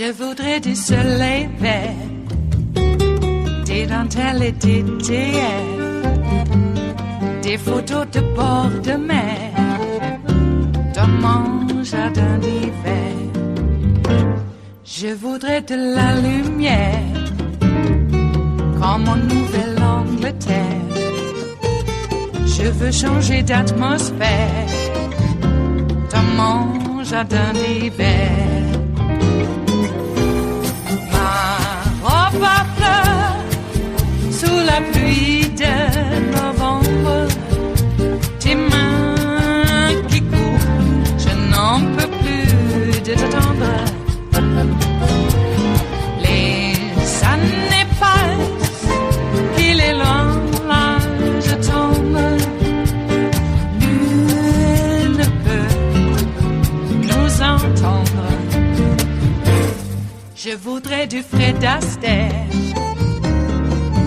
Je voudrais du soleil vert, des dentelles et des théières, des photos de bord de mer, dans mon jardin d'hiver. Je voudrais de la lumière, comme en Nouvelle-Angleterre. Je veux changer d'atmosphère, dans mon jardin d'hiver. Ma robe à fleurs, sous la pluie de novembre, tes mains qui courent, je n'en peux plus de t'attendre. Les années passent, qu'il est loin, là je tombe. Nul ne peut nous entendre. Je voudrais du Fred Astaire,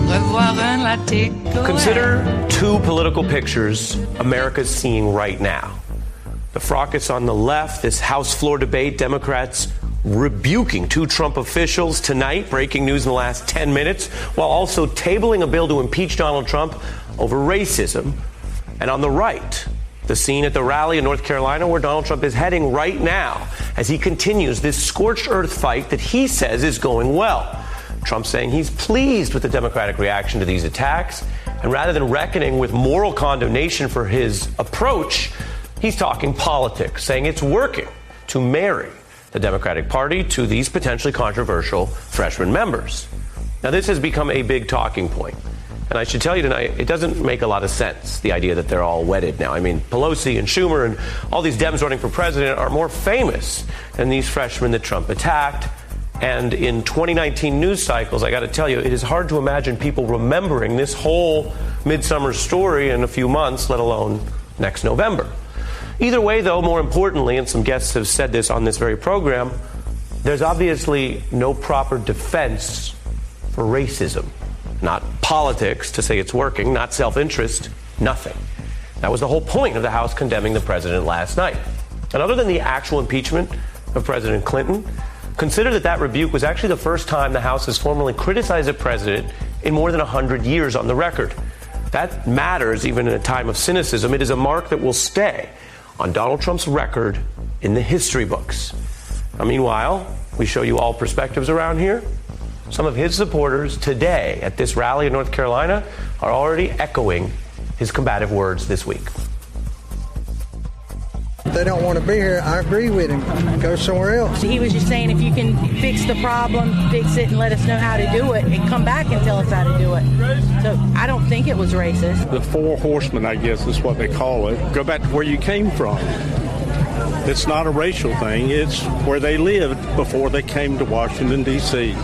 revoir un latte. Consider two political pictures America's seeing right now. The fracas on the left, this House floor debate, Democrats rebuking two Trump officials tonight, breaking news in the last 10 minutes, while also tabling a bill to impeach Donald Trump over racism. And on the right, the scene at the rally in North Carolina where Donald Trump is heading right now as he continues this scorched earth fight that he says is going well. Trump saying he's pleased with the Democratic reaction to these attacks, and rather than reckoning with moral condemnation for his approach, he's talking politics, saying it's working to marry the Democratic Party to these potentially controversial freshman members. Now, this has become a big talking point. And I should tell you tonight, it doesn't make a lot of sense, the idea that they're all wedded now. I mean, Pelosi and Schumer and all these Dems running for president are more famous than these freshmen that Trump attacked. And in 2019 news cycles, I got to tell you, it is hard to imagine people remembering this whole midsummer story in a few months, let alone next November. Either way, though, more importantly, and some guests have said this on this very program, there's obviously no proper defense for racism. Not politics to say it's working, not self-interest, nothing. That was the whole point of the House condemning the president last night. And other than the actual impeachment of President Clinton, consider that that rebuke was actually the first time the House has formally criticized a president in more than 100 years on the record. That matters even in a time of cynicism. It is a mark that will stay on Donald Trump's record in the history books. Now, meanwhile, we show you all perspectives around here. Some of his supporters today at this rally in North Carolina are already echoing his combative words this week. If they don't want to be here, I agree with him. Go somewhere else. He was just saying if you can fix the problem, fix it and let us know how to do it and come back and tell us how to do it. So I don't think it was racist. The four horsemen, I guess is what they call it. Go back to where you came from. It's not a racial thing. It's where they lived before they came to Washington, D.C.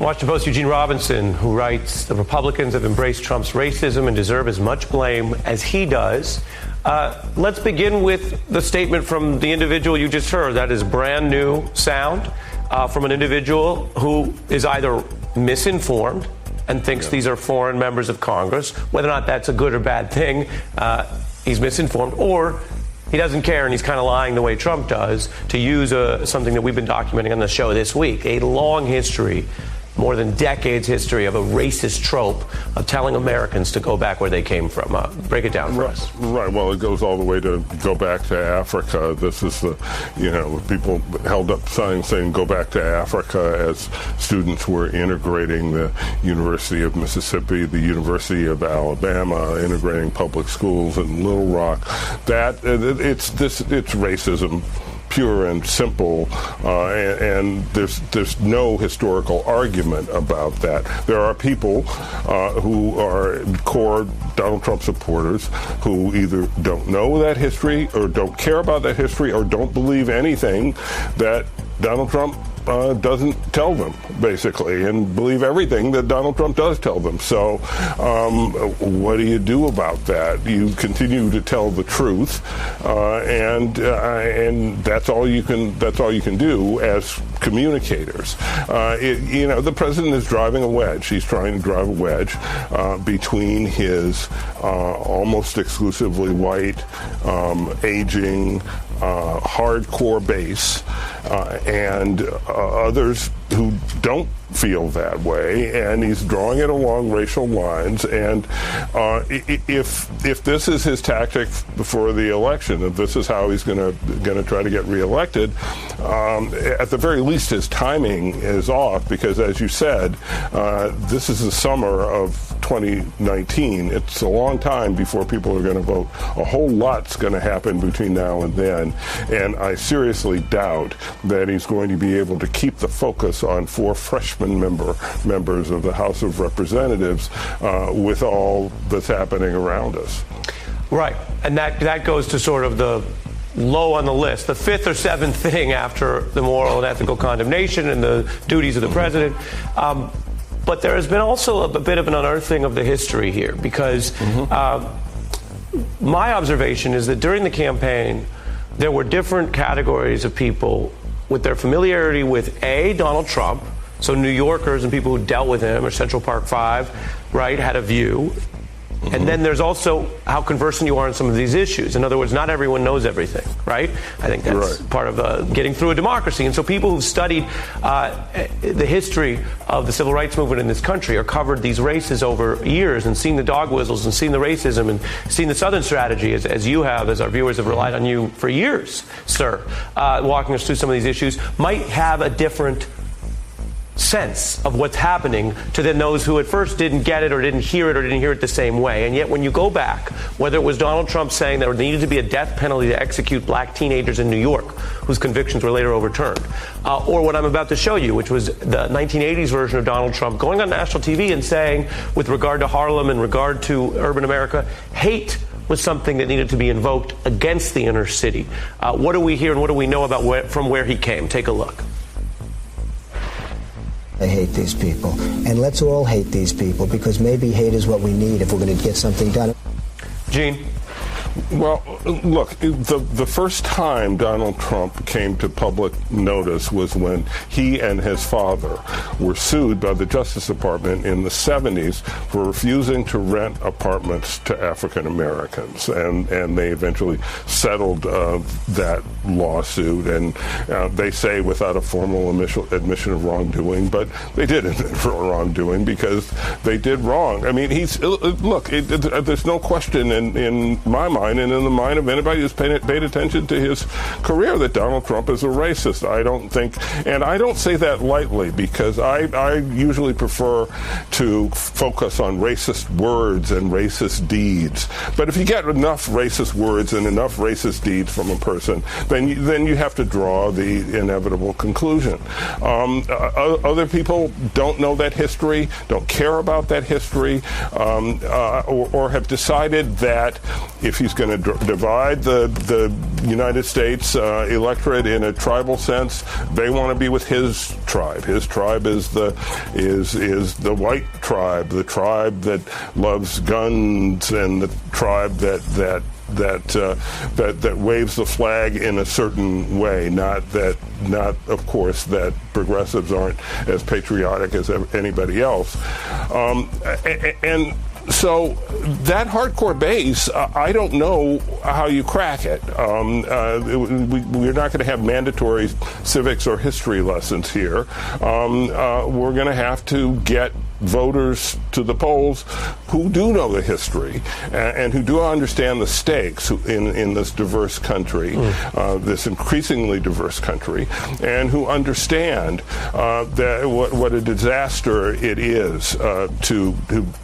Washington Post Eugene Robinson, who writes, the Republicans have embraced Trump's racism and deserve as much blame as he does. Let's begin with the statement from the individual you just heard. That is brand new sound from an individual who is either misinformed and thinks these are foreign members of Congress. Whether or not that's a good or bad thing, he's misinformed, or he doesn't care and he's kind of lying the way Trump does, to use something that we've been documenting on the show this week, a long history, more than decades history of a racist trope of telling Americans to go back where they came from. Break it down for us. Right. Well, it goes all the way to go back to Africa. This is the, people held up signs saying go back to Africa as students were integrating the University of Mississippi, the University of Alabama, integrating public schools in Little Rock. It's racism. Pure and simple, and there's no historical argument about that. There are people who are core Donald Trump supporters who either don't know that history or don't care about that history or don't believe anything that Donald Trump doesn't tell them, basically, and believe everything that Donald Trump does tell them. So what do you do about that? You continue to tell the truth, and that's all you can do as communicators. The president is driving a wedge. He's trying to drive a wedge between his almost exclusively white, aging, hardcore base and others who don't feel that way, and he's drawing it along racial lines. And if this is his tactic before the election, if this is how he's going to try to get reelected, at the very least his timing is off, because as you said, this is the summer of 2019. It's a long time before people are going to vote. A whole lot's going to happen between now and then, and I seriously doubt that he's going to be able to keep the focus on 4 freshman members of the House of Representatives with all that's happening around us. Right, and that goes to sort of the low on the list, the 5th or 7th thing after the moral and ethical condemnation and the duties of the president. But there has been also a bit of an unearthing of the history here, because my observation is that during the campaign, there were different categories of people with their familiarity with Donald Trump. So New Yorkers and people who dealt with him, or Central Park 5, right, had a view. And then there's also how conversant you are on some of these issues. In other words, not everyone knows everything, right? I think that's part of getting through a democracy. And so people who've studied the history of the civil rights movement in this country, or covered these races over years and seen the dog whistles and seen the racism and seen the Southern strategy, as you have, as our viewers have relied on you for years, sir, walking us through some of these issues, might have a different sense of what's happening to then those who at first didn't get it or didn't hear it the same way. And yet when you go back, whether it was Donald Trump saying there needed to be a death penalty to execute black teenagers in New York whose convictions were later overturned, or what I'm about to show you, which was the 1980s version of Donald Trump going on national TV and saying, with regard to Harlem and regard to urban America, hate was something that needed to be invoked against the inner city. What do we hear and what do we know about from where he came? Take a look. I hate these people. And let's all hate these people, because maybe hate is what we need if we're going to get something done. Gene? Well, look, the first time Donald Trump came to public notice was when he and his father were sued by the Justice Department in the 70s for refusing to rent apartments to African Americans. And they eventually settled that lawsuit, and they say without a formal admission of wrongdoing, but they did admit wrongdoing because they did wrong. I mean, there's no question in my mind and in the mind of anybody who's paid attention to his career that Donald Trump is a racist. I don't think, and I don't say that lightly, because I usually prefer to focus on racist words and racist deeds. But if you get enough racist words and enough racist deeds from a person, then you have to draw the inevitable conclusion. Other people don't know that history, don't care about that history, or have decided that if he's going to divide the United States electorate in a tribal sense, they want to be with his tribe. His tribe is the white tribe, the tribe that loves guns, and the tribe that waves the flag in a certain way. Not of course that progressives aren't as patriotic as anybody else, and so that hardcore base, I don't know how you crack it. We're not going to have mandatory civics or history lessons here. We're going to have to get voters to the polls who do know the history and who do understand the stakes in this diverse country, this increasingly diverse country, and who understand that what a disaster it is to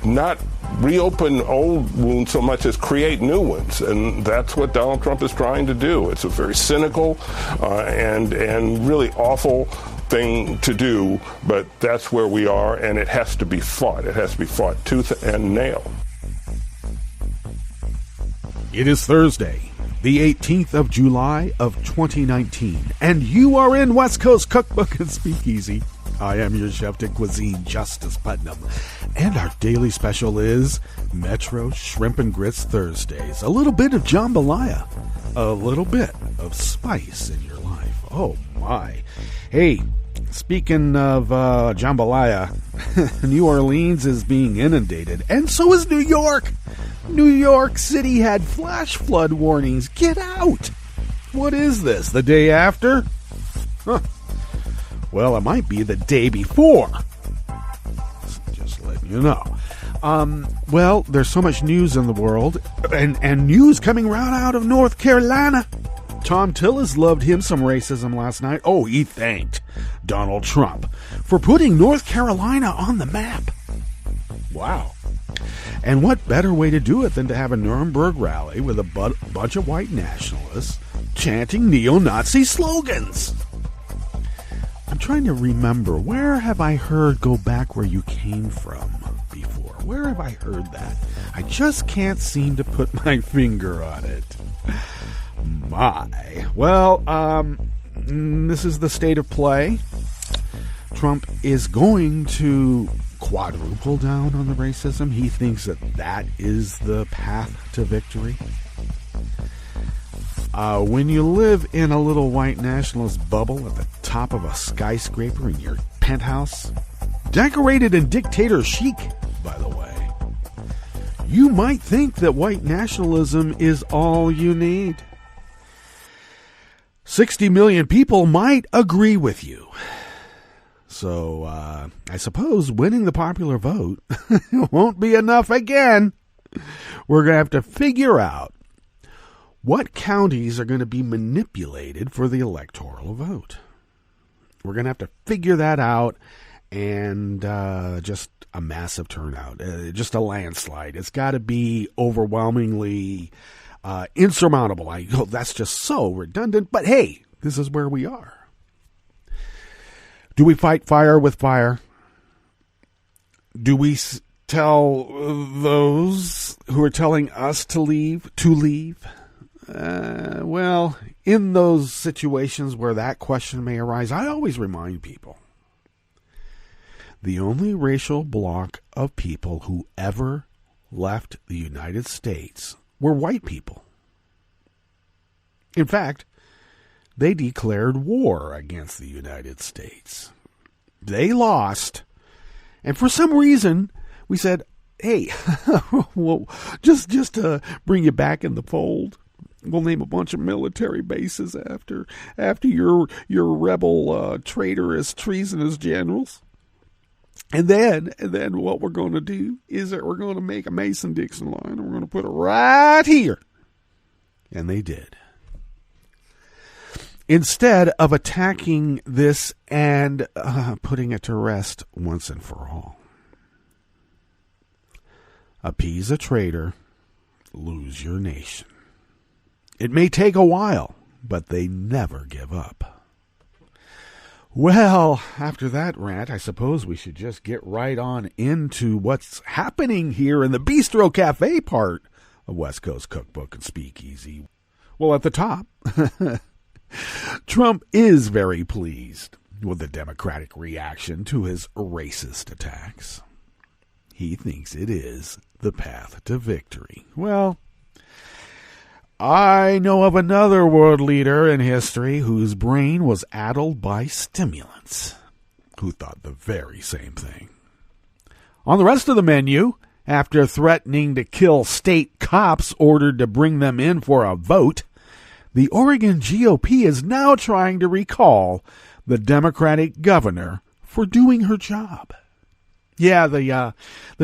not reopen old wounds so much as create new ones. And that's what Donald Trump is trying to do. It's a very cynical and really awful thing to do, but that's where we are, and it has to be fought. It has to be fought tooth and nail. It is Thursday, the 18th of July of 2019, and you are in West Coast Cookbook and Speakeasy. I am your chef de cuisine, Justice Putnam, and our daily special is Metro Shrimp and Grits Thursdays. A little bit of jambalaya, a little bit of spice in your life. Oh my. Hey, speaking of jambalaya, New Orleans is being inundated, and so is New York. New York City had flash flood warnings. Get out. What is this, the day after? Huh. Well, it might be the day before. Just letting you know. Well, there's so much news in the world, and news coming right out of North Carolina. Tom Tillis loved him some racism last night. Oh, he thanked Donald Trump for putting North Carolina on the map. Wow. And what better way to do it than to have a Nuremberg rally with a bunch of white nationalists chanting neo-Nazi slogans? I'm trying to remember, where have I heard "go back where you came from" before? Where have I heard that? I just can't seem to put my finger on it. Well, this is the state of play. Trump is going to quadruple down on the racism. He thinks that is the path to victory. When you live in a little white nationalist bubble at the top of a skyscraper in your penthouse, decorated in dictator chic, by the way, you might think that white nationalism is all you need. 60 million people might agree with you. So, I suppose winning the popular vote won't be enough again. We're going to have to figure out what counties are going to be manipulated for the electoral vote. We're going to have to figure that out, and just a massive turnout, just a landslide. It's got to be overwhelmingly insurmountable. I hope that's just so redundant, but hey, this is where we are. Do we fight fire with fire? Do we tell those who are telling us to leave? Well, in those situations where that question may arise, I always remind people, the only racial bloc of people who ever left the United States were white people. In fact, they declared war against the United States. They lost, and for some reason, we said, hey, well, just to bring you back in the fold, we'll name a bunch of military bases after your rebel traitorous, treasonous generals. And then what we're going to do is that we're going to make a Mason-Dixon line, and we're going to put it right here. And they did. Instead of attacking this and putting it to rest once and for all. Appease a traitor, lose your nation. It may take a while, but they never give up. Well, after that rant, I suppose we should just get right on into what's happening here in the Bistro Cafe part of West Coast Cookbook and Speakeasy. Well, at the top, Trump is very pleased with the Democratic reaction to his racist attacks. He thinks it is the path to victory. Well, I know of another world leader in history whose brain was addled by stimulants, who thought the very same thing. On the rest of the menu, after threatening to kill state cops ordered to bring them in for a vote, the Oregon GOP is now trying to recall the Democratic governor for doing her job. Yeah, the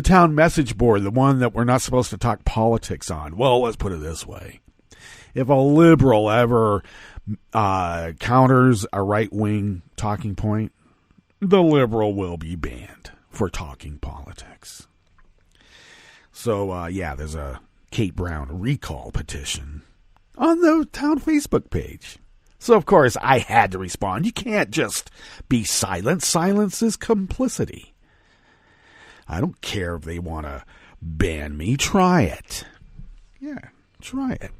town message board, the one that we're not supposed to talk politics on. Well, let's put it this way. If a liberal ever counters a right-wing talking point, the liberal will be banned for talking politics. So, there's a Kate Brown recall petition on the town Facebook page. So, of course, I had to respond. You can't just be silent. Silence is complicity. I don't care if they want to ban me. Try it. Yeah, try it.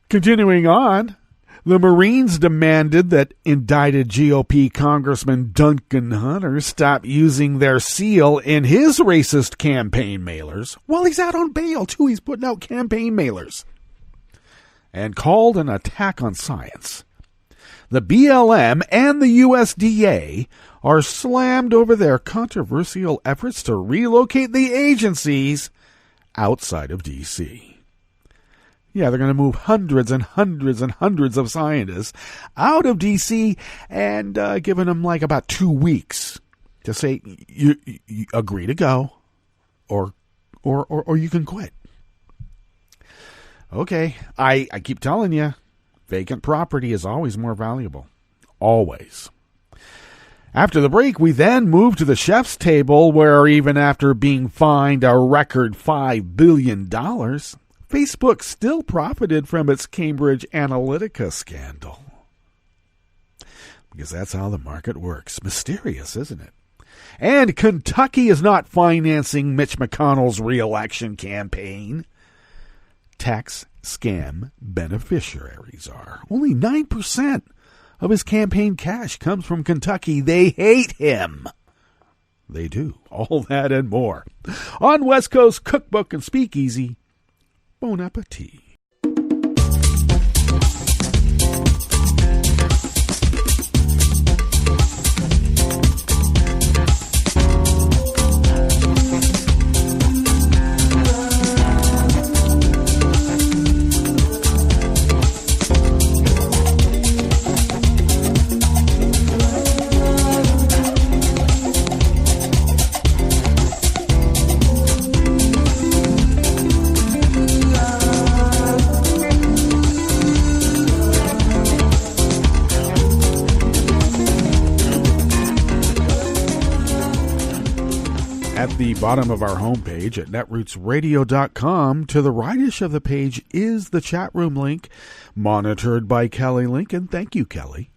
Continuing on, the Marines demanded that indicted GOP Congressman Duncan Hunter stop using their seal in his racist campaign mailers. Well, he's out on bail, too. He's putting out campaign mailers. And called an attack on science. The BLM and the USDA are slammed over their controversial efforts to relocate the agencies outside of D.C. Yeah, they're going to move hundreds and hundreds and hundreds of scientists out of D.C. and giving them like about 2 weeks to say you agree to go, or you can quit. Okay, I keep telling you, vacant property is always more valuable, always. After the break, we then move to the chef's table, where even after being fined a record $5 billion, Facebook still profited from its Cambridge Analytica scandal. Because that's how the market works. Mysterious, isn't it? And Kentucky is not financing Mitch McConnell's re-election campaign. Tax scam beneficiaries are. Only 9% of his campaign cash comes from Kentucky. They hate him. They do. All that and more. On West Coast Cookbook and Speakeasy, bon appetit. At the bottom of our homepage at netrootsradio.com, to the right-ish of the page is the chat room link, monitored by Kelly Lincoln. Thank you, Kelly.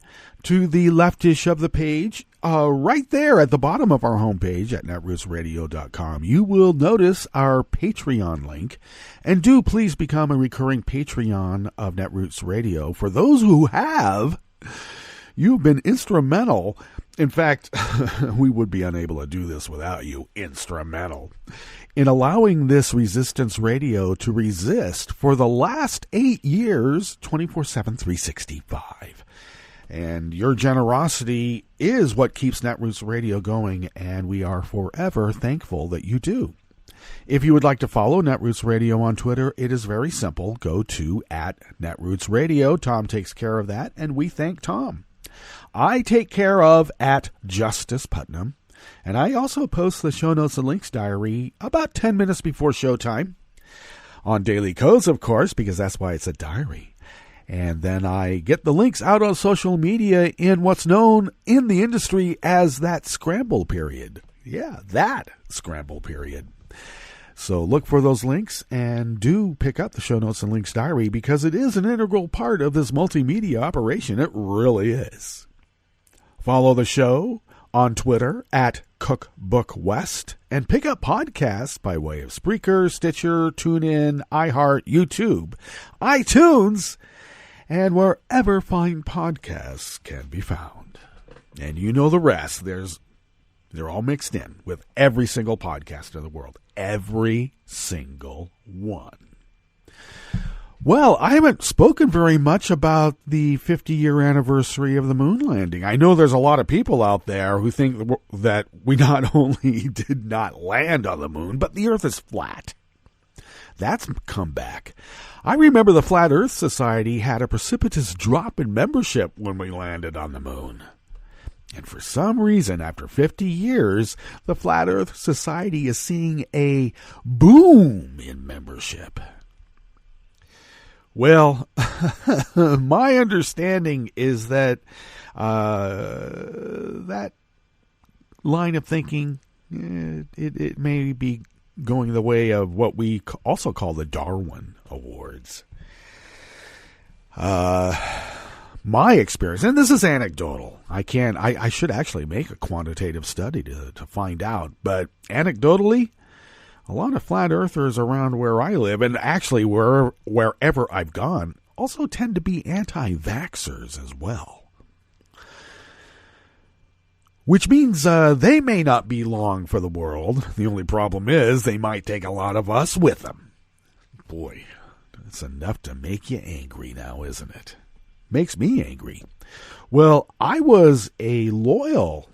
To the leftish of the page, right there at the bottom of our homepage at netrootsradio.com, you will notice our Patreon link. And do please become a recurring Patreon of Netroots Radio. For those who have, you've been instrumental. In fact, we would be unable to do this without you, instrumental, in allowing this Resistance Radio to resist for the last 8 years, 24/7, 365. And your generosity is what keeps Netroots Radio going, and we are forever thankful that you do. If you would like to follow Netroots Radio on Twitter, it is very simple. Go to @Netroots Radio. Tom takes care of that, and we thank Tom. I take care of @Justice Putnam, and I also post the show notes and links diary about 10 minutes before showtime on Daily Codes, of course, because that's why it's a diary. And then I get the links out on social media in what's known in the industry as that scramble period. Yeah, that scramble period. So look for those links and do pick up the show notes and links diary, because it is an integral part of this multimedia operation. It really is. Follow the show on Twitter @CookbookWest and pick up podcasts by way of Spreaker, Stitcher, TuneIn, iHeart, YouTube, iTunes, and wherever fine podcasts can be found. And you know the rest. They're all mixed in with every single podcast in the world. Every single one. Well, I haven't spoken very much about the 50-year anniversary of the moon landing. I know there's a lot of people out there who think that we not only did not land on the moon, but the Earth is flat. That's come back. I remember the Flat Earth Society had a precipitous drop in membership when we landed on the moon. And for some reason, after 50 years, the Flat Earth Society is seeing a boom in membership. Well, my understanding is that that line of thinking, it may be going the way of what we also call the Darwin Awards. My experience, and this is anecdotal. I should actually make a quantitative study to find out, but anecdotally, a lot of flat earthers around where I live, and actually wherever I've gone, also tend to be anti-vaxxers as well. Which means they may not be long for the world. The only problem is they might take a lot of us with them. Boy, that's enough to make you angry now, isn't it? Makes me angry. Well, I was a loyal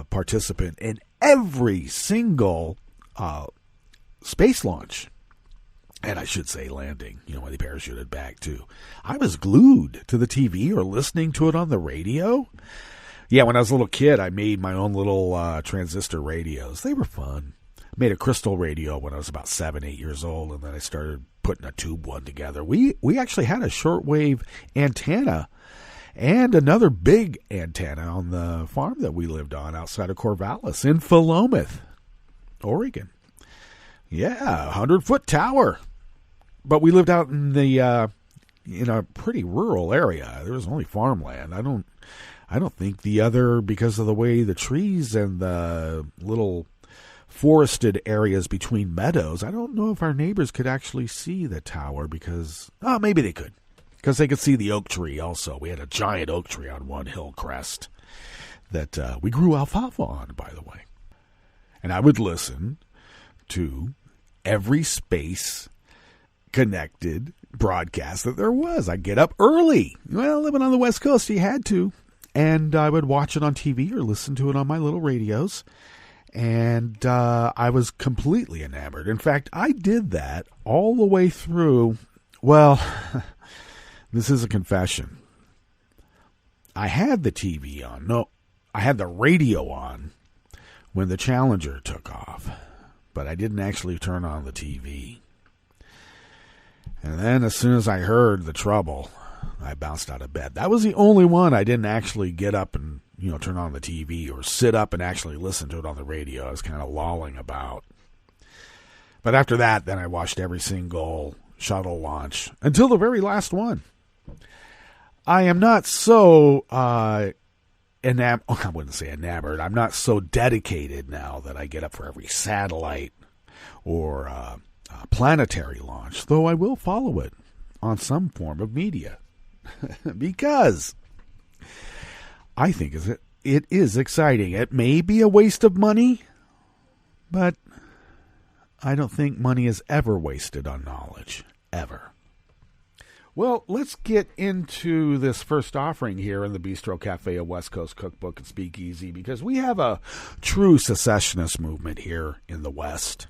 participant in every single space launch And I should say landing, when they parachuted back, too. I was glued to the TV or listening to it on the radio. Yeah, when I was a little kid, I made my own little transistor radios. They were fun. Made a crystal radio when I was about 7, 8 years old, and then I started putting a tube one together. We actually had a shortwave antenna and another big antenna on the farm that we lived on outside of Corvallis in Philomath, Oregon. Yeah, 100-foot tower. But we lived out in the in a pretty rural area. There was only farmland. I don't think the other, because of the way the trees and the little forested areas between meadows, I don't know if our neighbors could actually see the tower because, maybe they could. Because they could see the oak tree also. We had a giant oak tree on one hill crest that we grew alfalfa on, by the way. And I would listen to every space connected broadcast that there was. I'd get up early. Well, living on the West Coast, you had to. And I would watch it on TV or listen to it on my little radios. And I was completely enamored. In fact, I did that all the way through. Well, this is a confession. I had the TV on. No, I had the radio on when the Challenger took off. But I didn't actually turn on the TV. And then as soon as I heard the trouble, I bounced out of bed. That was the only one I didn't actually get up and, turn on the TV or sit up and actually listen to it on the radio. I was kind of lolling about. But after that, then I watched every single shuttle launch until the very last one. I am not so I wouldn't say enamored. I'm not so dedicated now that I get up for every satellite or planetary launch, though I will follow it on some form of media because I think it is exciting. It may be a waste of money, but I don't think money is ever wasted on knowledge, ever. Well, let's get into this first offering here in the Bistro Cafe, a West Coast Cookbook and Speakeasy, because we have a true secessionist movement here in the West.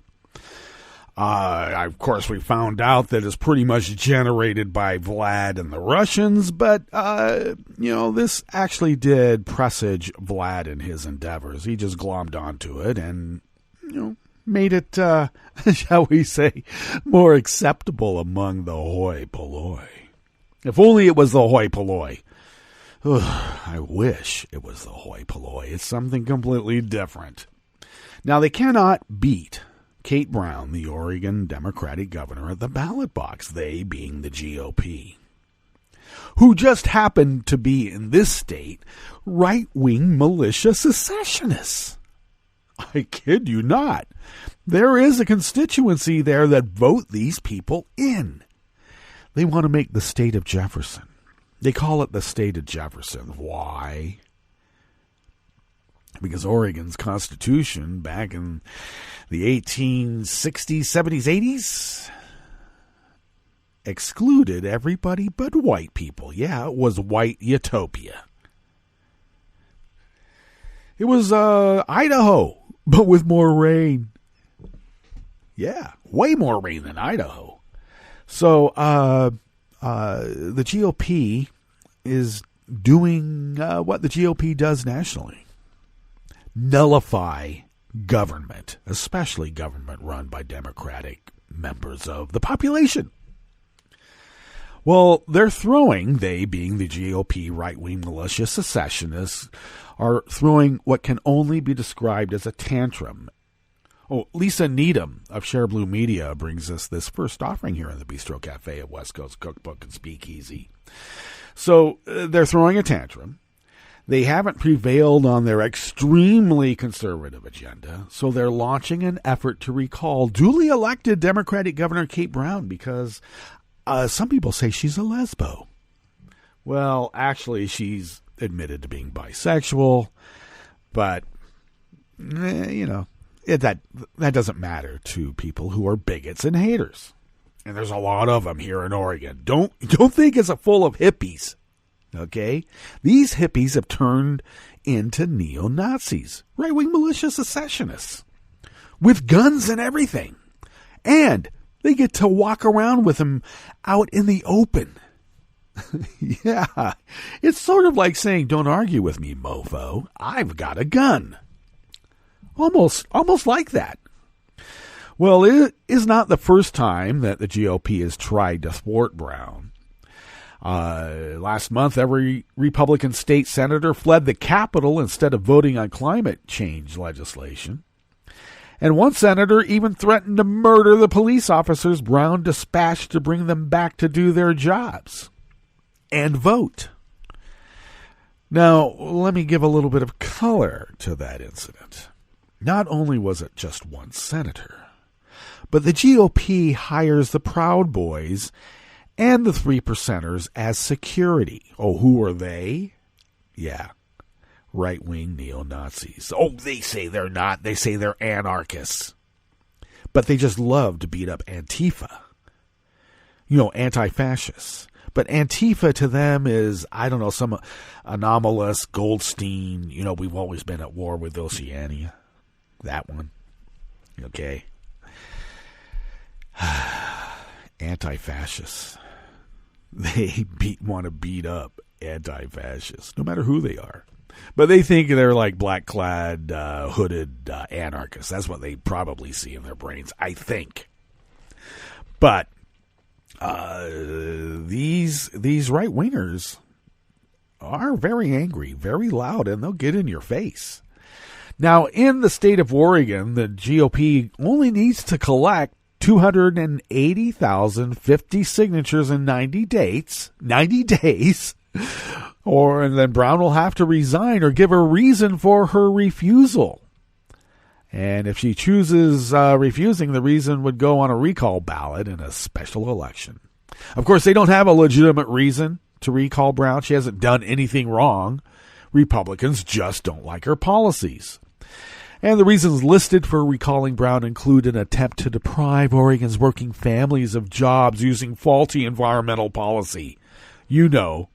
Of course, we found out that it's pretty much generated by Vlad and the Russians, but, this actually did presage Vlad in his endeavors. He just glommed onto it and, made it, shall we say, more acceptable among the hoi polloi. If only it was the hoi polloi. I wish it was the hoi polloi. It's something completely different. Now, they cannot beat Kate Brown, the Oregon Democratic governor, at the ballot box, they being the GOP, who just happened to be in this state right-wing militia secessionists. I kid you not. There is a constituency there that vote these people in. They want to make the state of Jefferson. They call it the state of Jefferson. Why? Because Oregon's constitution back in the 1860s, 70s, 80s excluded everybody but white people. Yeah, it was white utopia. It was Idaho, but with more rain. Yeah, way more rain than Idaho. So the GOP is doing what the GOP does nationally. Nullify government, especially government run by Democratic members of the population. Well, they being the GOP right-wing militia secessionists, are throwing what can only be described as a tantrum. Oh, Lisa Needham of Share Blue Media brings us this first offering here in the Bistro Cafe at West Coast Cookbook and Speakeasy. So they're throwing a tantrum. They haven't prevailed on their extremely conservative agenda, so they're launching an effort to recall duly elected Democratic Governor Kate Brown because some people say she's a lesbo. Well, actually, she's admitted to being bisexual, but, that doesn't matter to people who are bigots and haters. And there's a lot of them here in Oregon. Don't think it's full of hippies. Okay? These hippies have turned into neo-Nazis, right-wing militia secessionists, with guns and everything. And They get to walk around with them out in the open. Yeah, it's sort of like saying, don't argue with me, mofo. I've got a gun. Almost like that. Well, it is not the first time that the GOP has tried to thwart Brown. Last month, every Republican state senator fled the Capitol instead of voting on climate change legislation. And one senator even threatened to murder the police officers Brown dispatched to bring them back to do their jobs and vote. Now, let me give a little bit of color to that incident. Not only was it just one senator, but the GOP hires the Proud Boys and the 3%ers as security. Oh, who are they? Yeah, right-wing neo-Nazis. Oh, they say they're not. They say they're anarchists. But they just love to beat up Antifa. You know, anti-fascists. But Antifa to them is, I don't know, some anomalous Goldstein, you know, we've always been at war with Oceania. That one. Okay. Anti-fascists. They want to beat up anti-fascists, no matter who they are. But they think they're like black-clad, hooded anarchists. That's what they probably see in their brains, I think. But these right-wingers are very angry, very loud, and they'll get in your face. Now, in the state of Oregon, the GOP only needs to collect 280,050 signatures in 90 days. 90 days. And then Brown will have to resign or give a reason for her refusal. And if she chooses refusing, the reason would go on a recall ballot in a special election. Of course, they don't have a legitimate reason to recall Brown. She hasn't done anything wrong. Republicans just don't like her policies. And the reasons listed for recalling Brown include an attempt to deprive Oregon's working families of jobs using faulty environmental policy. You know,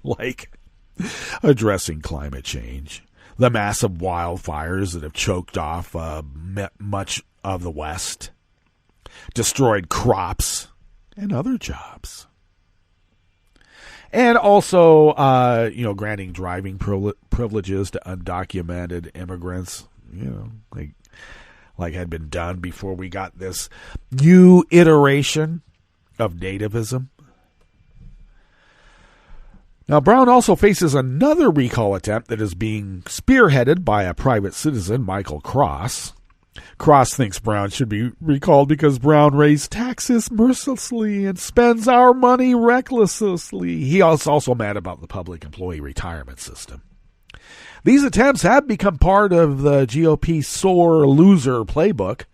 like addressing climate change, the massive wildfires that have choked off much of the West, destroyed crops, and other jobs. And also, granting driving privileges to undocumented immigrants, like had been done before we got this new iteration of nativism. Now, Brown also faces another recall attempt that is being spearheaded by a private citizen, Michael Cross. Cross thinks Brown should be recalled because Brown raised taxes mercilessly and spends our money recklessly. He is also mad about the public employee retirement system. These attempts have become part of the GOP sore loser playbook.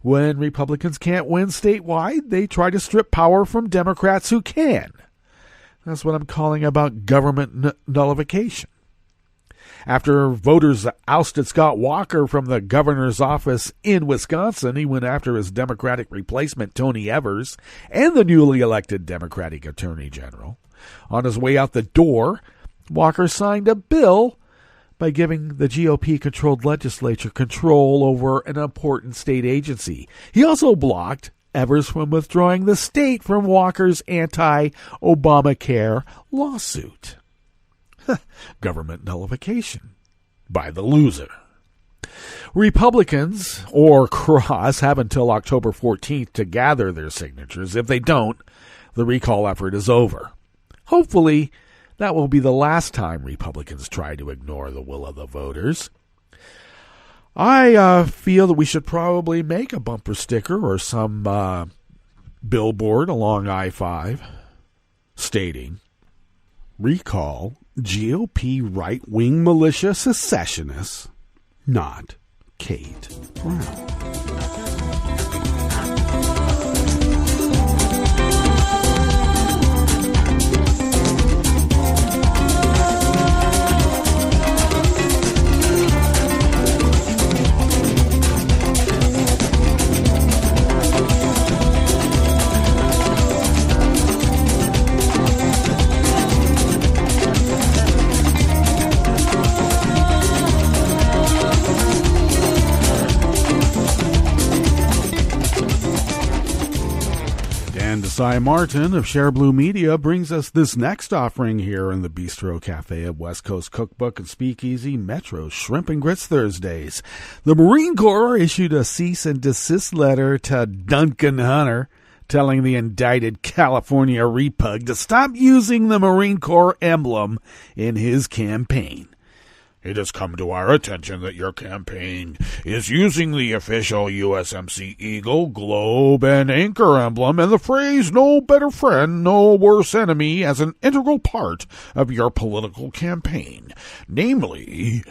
When Republicans can't win statewide, they try to strip power from Democrats who can. That's what I'm calling about government nullification. After voters ousted Scott Walker from the governor's office in Wisconsin, he went after his Democratic replacement, Tony Evers, and the newly elected Democratic Attorney General. On his way out the door, Walker signed a bill by giving the GOP-controlled legislature control over an important state agency. He also blocked Evers from withdrawing the state from Walker's anti-Obamacare lawsuit. Government nullification by the loser. Republicans, or Cross, have until October 14th to gather their signatures. If they don't, the recall effort is over. Hopefully, that will be the last time Republicans try to ignore the will of the voters. I feel that we should probably make a bumper sticker or some billboard along I-5 stating, recall GOP right-wing militia secessionists, not Kate Brown. Cy Martin of Share Blue Media brings us this next offering here in the Bistro Cafe at West Coast Cookbook and Speakeasy, Metro Shrimp and Grits Thursdays. The Marine Corps issued a cease and desist letter to Duncan Hunter, telling the indicted California repug to stop using the Marine Corps emblem in his campaign. It has come to our attention that your campaign is using the official USMC Eagle, Globe, and Anchor emblem and the phrase "no better friend, no worse enemy" as an integral part of your political campaign, namely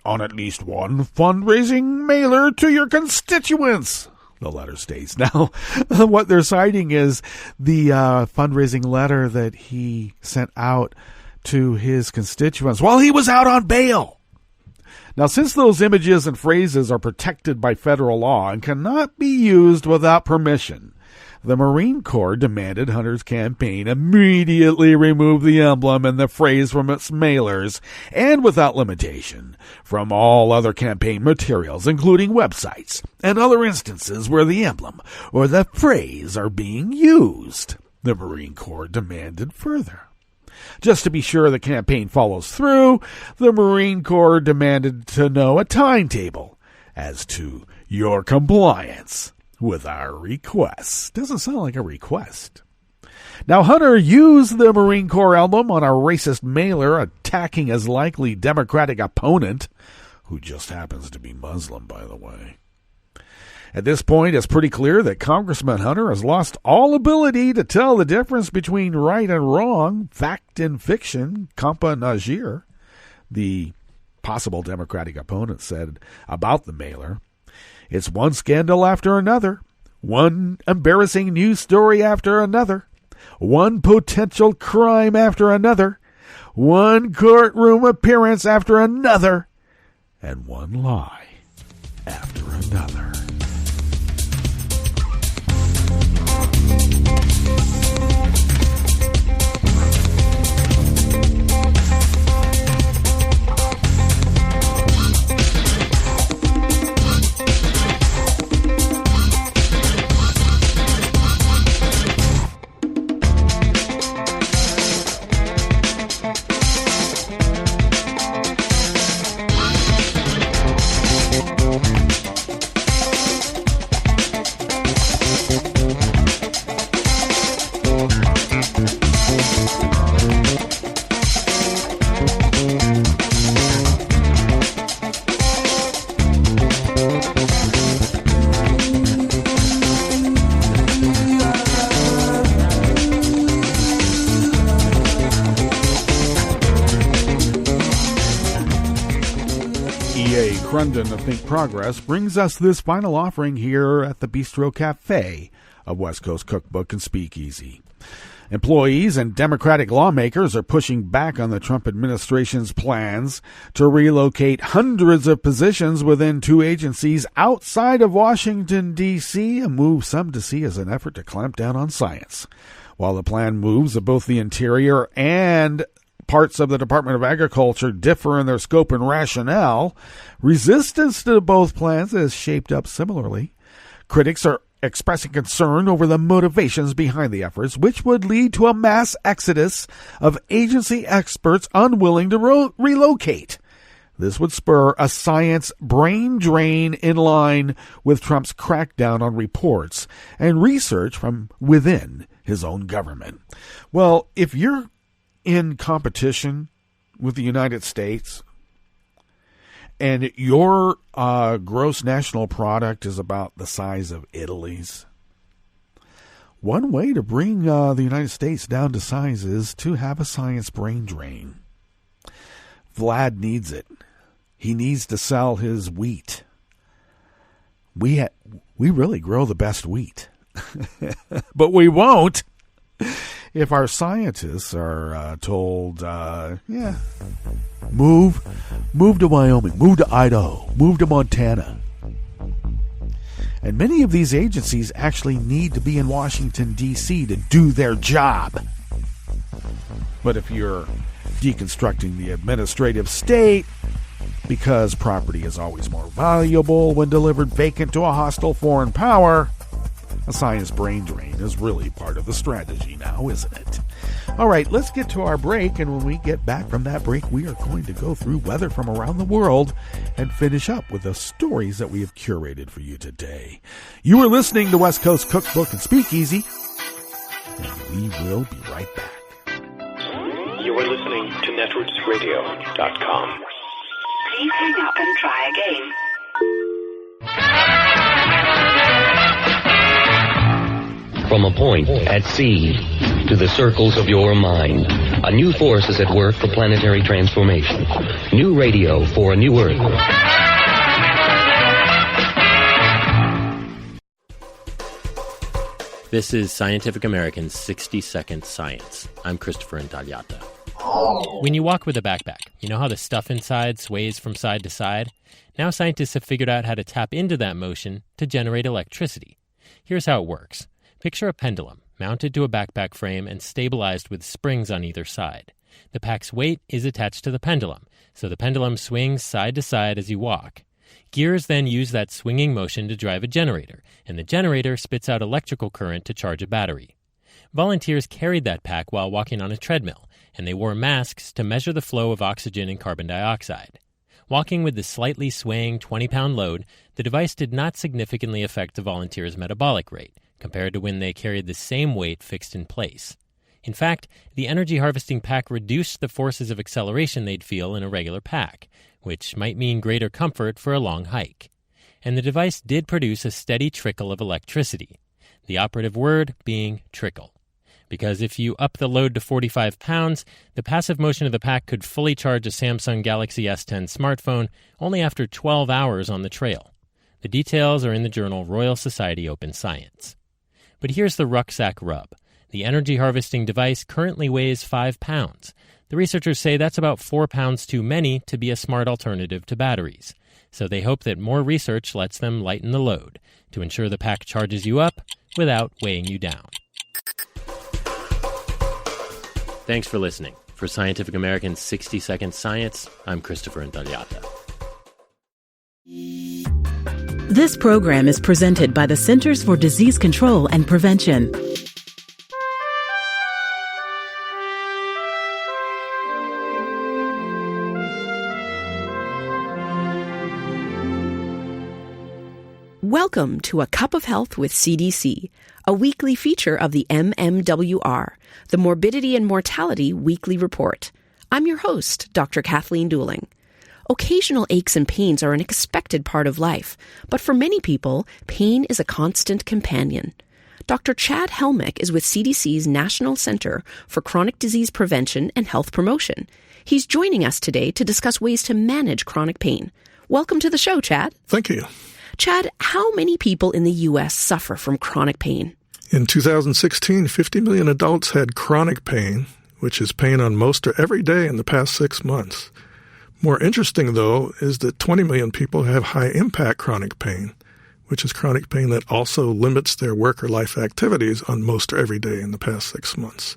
on at least one fundraising mailer to your constituents. The letter states. Now, what they're citing is the fundraising letter that he sent out to his constituents while he was out on bail. Now, since those images and phrases are protected by federal law and cannot be used without permission, the Marine Corps demanded Hunter's campaign immediately remove the emblem and the phrase from its mailers and, without limitation, from all other campaign materials, including websites and other instances where the emblem or the phrase are being used. The Marine Corps demanded further. Just to be sure the campaign follows through, the Marine Corps demanded to know a timetable as to your compliance with our request. Doesn't sound like a request. Now, Hunter used the Marine Corps emblem on a racist mailer attacking his likely Democratic opponent, who just happens to be Muslim, by the way. At this point, it's pretty clear that Congressman Hunter has lost all ability to tell the difference between right and wrong, fact and fiction, Kampa Najir, the possible Democratic opponent, said about the mailer. It's one scandal after another, one embarrassing news story after another, one potential crime after another, one courtroom appearance after another, and one lie after another. Crundon of Think Progress brings us this final offering here at the Bistro Cafe of West Coast Cookbook and Speakeasy. Employees and Democratic lawmakers are pushing back on the Trump administration's plans to relocate hundreds of positions within two agencies outside of Washington, D.C., a move some to see as an effort to clamp down on science. While the planned moves of both the Interior and parts of the Department of Agriculture differ in their scope and rationale, resistance to both plans is shaped up similarly. Critics are expressing concern over the motivations behind the efforts, which would lead to a mass exodus of agency experts unwilling to relocate. This would spur a science brain drain in line with Trump's crackdown on reports and research from within his own government. Well, if you're in competition with the United States and your gross national product is about the size of Italy's, one way to bring the United States down to size is to have a science brain drain. Vlad needs it. He needs to sell his wheat. We really grow the best wheat, but we won't if our scientists are told, move to Wyoming, move to Idaho, move to Montana. And many of these agencies actually need to be in Washington, D.C. to do their job. But if you're deconstructing the administrative state, because property is always more valuable when delivered vacant to a hostile foreign power, A science brain drain is really part of the strategy now, isn't it? All right, let's get to our break, and when we get back from that break, we are going to go through weather from around the world and finish up with the stories that we have curated for you today. You are listening to West Coast Cookbook and Speakeasy, and we will be right back. You are listening to netrootsradio.com. Please hang up and try again. From a point at sea to the circles of your mind, a new force is at work for planetary transformation. New radio for a new Earth. This is Scientific American's 60-Second Science. I'm Christopher Intagliata. When you walk with a backpack, you know how the stuff inside sways from side to side? Now scientists have figured out how to tap into that motion to generate electricity. Here's how it works. Picture a pendulum mounted to a backpack frame and stabilized with springs on either side. The pack's weight is attached to the pendulum, so the pendulum swings side to side as you walk. Gears then use that swinging motion to drive a generator, and the generator spits out electrical current to charge a battery. Volunteers carried that pack while walking on a treadmill, and they wore masks to measure the flow of oxygen and carbon dioxide. Walking with the slightly swaying 20-pound load, the device did not significantly affect the volunteers' metabolic rate, compared to when they carried the same weight fixed in place. In fact, the energy-harvesting pack reduced the forces of acceleration they'd feel in a regular pack, which might mean greater comfort for a long hike. And the device did produce a steady trickle of electricity, the operative word being trickle. Because if you up the load to 45 pounds, the passive motion of the pack could fully charge a Samsung Galaxy S10 smartphone only after 12 hours on the trail. The details are in the journal Royal Society Open Science. But here's the rucksack rub. The energy-harvesting device currently weighs 5 pounds. The researchers say that's about 4 pounds too many to be a smart alternative to batteries. So they hope that more research lets them lighten the load to ensure the pack charges you up without weighing you down. Thanks for listening. For Scientific American's 60-Second Science, I'm Christopher Intagliata. This program is presented by the Centers for Disease Control and Prevention. Welcome to A Cup of Health with CDC, a weekly feature of the MMWR, the Morbidity and Mortality Weekly Report. I'm your host, Dr. Kathleen Dooling. Occasional aches and pains are an expected part of life, but for many people, pain is a constant companion. Dr. Chad Helmick is with CDC's National Center for Chronic Disease Prevention and Health Promotion. He's joining us today to discuss ways to manage chronic pain. Welcome to the show, Chad. Thank you. Chad, how many people in the U.S. suffer from chronic pain? In 2016, 50 million adults had chronic pain, which is pain on most or every day in the past 6 months. More interesting, though, is that 20 million people have high-impact chronic pain, which is chronic pain that also limits their work or life activities on most or every day in the past 6 months.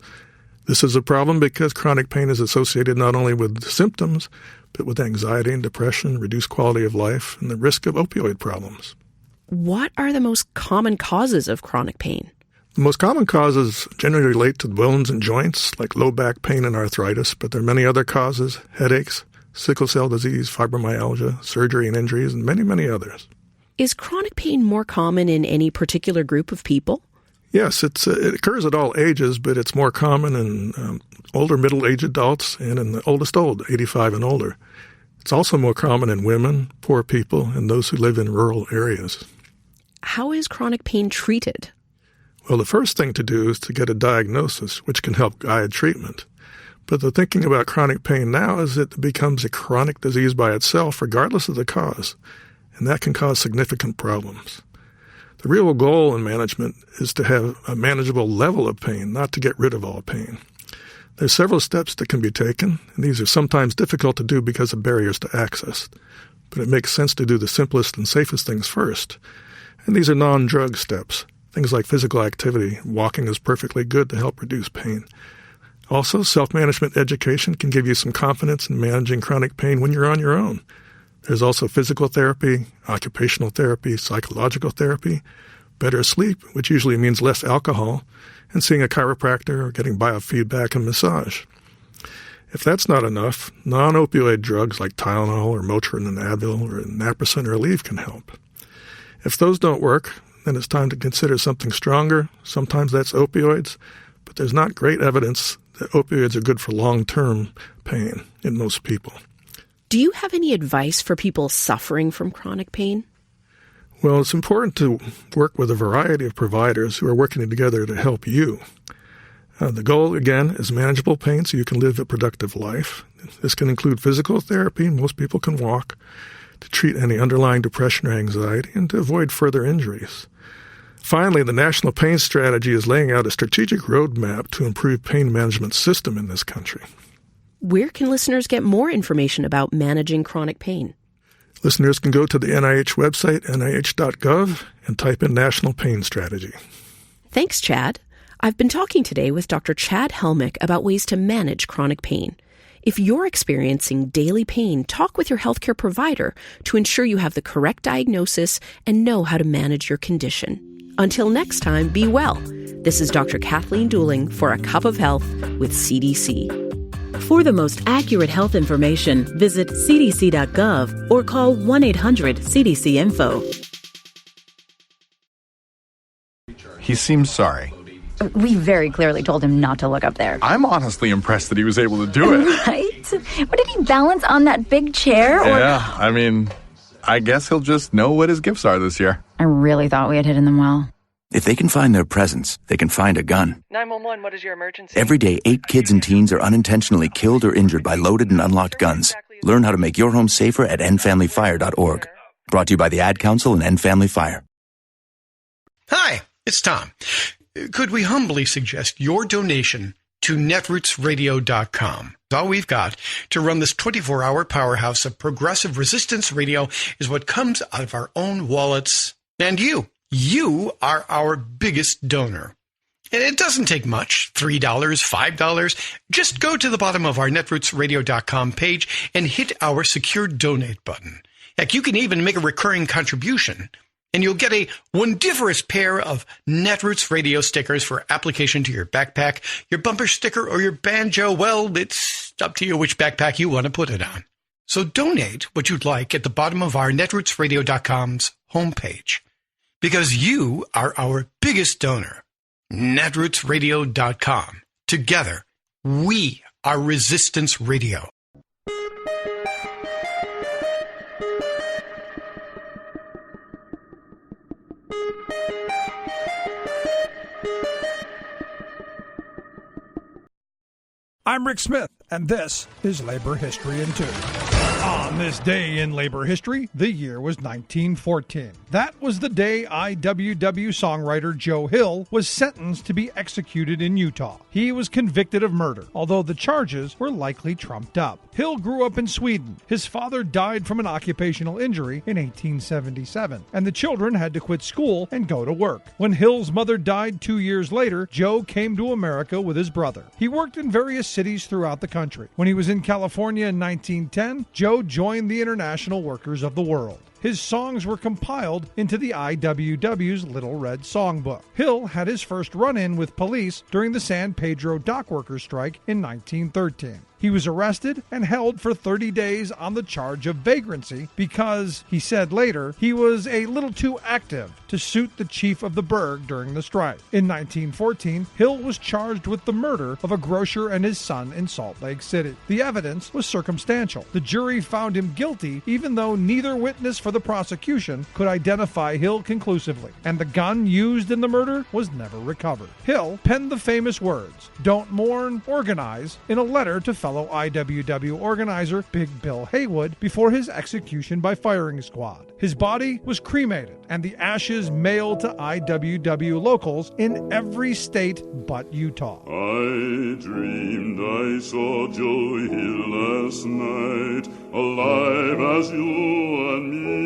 This is a problem because chronic pain is associated not only with symptoms, but with anxiety and depression, reduced quality of life, and the risk of opioid problems. What are the most common causes of chronic pain? The most common causes generally relate to bones and joints, like low back pain and arthritis, but there are many other causes: headaches, sickle cell disease, fibromyalgia, surgery and injuries, and many, many others. Is chronic pain more common in any particular group of people? Yes, it occurs at all ages, but it's more common in older middle-aged adults and in the oldest old, 85 and older. It's also more common in women, poor people, and those who live in rural areas. How is chronic pain treated? Well, the first thing to do is to get a diagnosis, which can help guide treatment. But the thinking about chronic pain now is that it becomes a chronic disease by itself, regardless of the cause, and that can cause significant problems. The real goal in management is to have a manageable level of pain, not to get rid of all pain. There's several steps that can be taken, and these are sometimes difficult to do because of barriers to access. But it makes sense to do the simplest and safest things first. And these are non-drug steps. Things like physical activity. Walking is perfectly good to help reduce pain. Also, self-management education can give you some confidence in managing chronic pain when you're on your own. There's also physical therapy, occupational therapy, psychological therapy, better sleep, which usually means less alcohol, and seeing a chiropractor or getting biofeedback and massage. If that's not enough, non-opioid drugs like Tylenol or Motrin and Advil or naproxen or Aleve can help. If those don't work, then it's time to consider something stronger. Sometimes that's opioids, but there's not great evidence that opioids are good for long-term pain in most people. Do you have any advice for people suffering from chronic pain? Well, it's important to work with a variety of providers who are working together to help you. The goal, again, is manageable pain so you can live a productive life. This can include physical therapy, most people can walk, to treat any underlying depression or anxiety, and to avoid further injuries. Finally, the National Pain Strategy is laying out a strategic roadmap to improve pain management system in this country. Where can listeners get more information about managing chronic pain? Listeners can go to the NIH website, nih.gov, and type in National Pain Strategy. Thanks, Chad. I've been talking today with Dr. Chad Helmick about ways to manage chronic pain. If you're experiencing daily pain, talk with your healthcare provider to ensure you have the correct diagnosis and know how to manage your condition. Until next time, be well. This is Dr. Kathleen Dooling for A Cup of Health with CDC. For the most accurate health information, visit cdc.gov or call 1-800-CDC-INFO. He seems sorry. We very clearly told him not to look up there. I'm honestly impressed that he was able to do it. Right? What, did he balance on that big chair? Yeah, I mean, I guess he'll just know what his gifts are this year. I really thought we had hidden them well. If they can find their presents, they can find a gun. 911, what is your emergency? Every day, 8 kids and teens are unintentionally killed or injured by loaded and unlocked guns. Learn how to make your home safer at endfamilyfire.org. Brought to you by the Ad Council and End Family Fire. Hi, it's Tom. Could we humbly suggest your donation to netrootsradio.com? All we've got to run this 24-hour powerhouse of progressive resistance radio is what comes out of our own wallets. And you are our biggest donor. And it doesn't take much, $3, $5. Just go to the bottom of our netrootsradio.com page and hit our secure donate button. Heck, you can even make a recurring contribution. And you'll get a wondiferous pair of Netroots radio stickers for application to your backpack, your bumper sticker, or your banjo. Well, it's up to you which backpack you want to put it on. So donate what you'd like at the bottom of our netrootsradio.com's homepage. Because you are our biggest donor. netrootsradio.com. Together, we are Resistance Radio. I'm Rick Smith, and this is Labor History in 2. On this day in labor history, the year was 1914. That was the day IWW songwriter Joe Hill was sentenced to be executed in Utah. He was convicted of murder, although the charges were likely trumped up. Hill grew up in Sweden. His father died from an occupational injury in 1877, and the children had to quit school and go to work. When Hill's mother died 2 years later, Joe came to America with his brother. He worked in various cities throughout the country. When he was in California in 1910, Joe joined the International Workers of the World. His songs were compiled into the IWW's Little Red Songbook. Hill had his first run-in with police during the San Pedro dockworkers strike in 1913. He was arrested and held for 30 days on the charge of vagrancy because, he said later, he was a little too active to suit the chief of the burg during the strike. In 1914, Hill was charged with the murder of a grocer and his son in Salt Lake City. The evidence was circumstantial. The jury found him guilty even though neither witness for the prosecution could identify Hill conclusively, and the gun used in the murder was never recovered. Hill penned the famous words, "Don't mourn, organize," in a letter to fellow IWW organizer Big Bill Haywood before his execution by firing squad. His body was cremated and the ashes mailed to IWW locals in every state but Utah. I dreamed I saw Joe Hill last night, alive as you and me.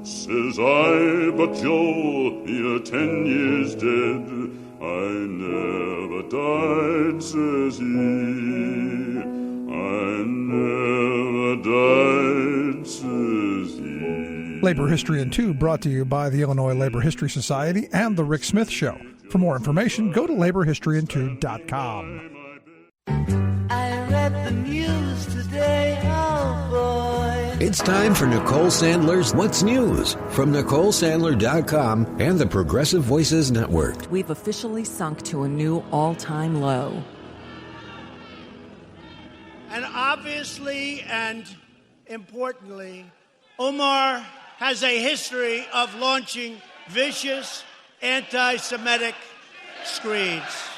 Says I, but Joe, you're 10 years dead. I never died, says he. I never died, says he. Labor History in 2 brought to you by the Illinois Labor History Society and The Rick Smith Show. For more information, go to laborhistoryin2.com. I read the news today, oh boy. It's time for Nicole Sandler's What's News from NicoleSandler.com and the Progressive Voices Network. We've officially sunk to a new all-time low. And obviously and importantly, Omar has a history of launching vicious anti-Semitic screeds.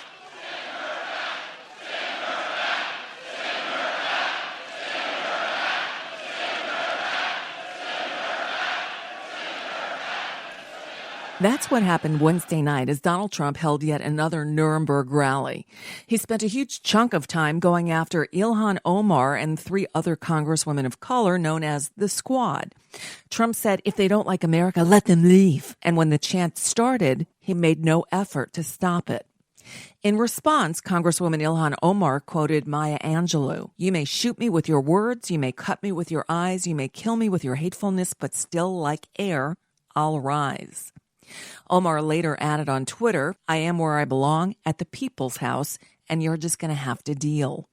That's what happened Wednesday night as Donald Trump held yet another Nuremberg rally. He spent a huge chunk of time going after Ilhan Omar and 3 other congresswomen of color known as the Squad. Trump said if they don't like America, let them leave. And when the chant started, he made no effort to stop it. In response, Congresswoman Ilhan Omar quoted Maya Angelou, "You may shoot me with your words, you may cut me with your eyes, you may kill me with your hatefulness, but still like air, I'll rise." Omar later added on Twitter, "I am where I belong, at the people's house, and you're just going to have to deal."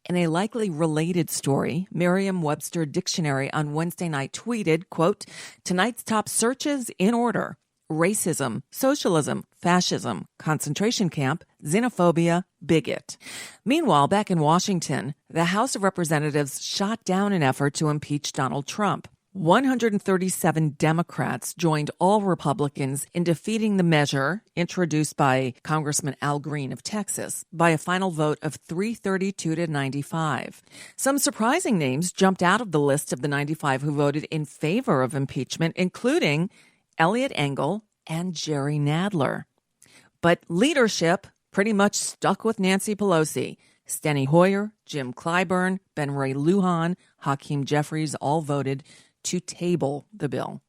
In a likely related story, Merriam-Webster Dictionary on Wednesday night tweeted, quote, "Tonight's top searches in order: racism, socialism, fascism, concentration camp, xenophobia, bigot." Meanwhile, back in Washington, the House of Representatives shot down an effort to impeach Donald Trump. 137 Democrats joined all Republicans in defeating the measure introduced by Congressman Al Green of Texas by a final vote of 332 to 95. Some surprising names jumped out of the list of the 95 who voted in favor of impeachment, including Eliot Engel and Jerry Nadler. But leadership pretty much stuck with Nancy Pelosi. Steny Hoyer, Jim Clyburn, Ben Ray Lujan, Hakeem Jeffries all voted to table the bill.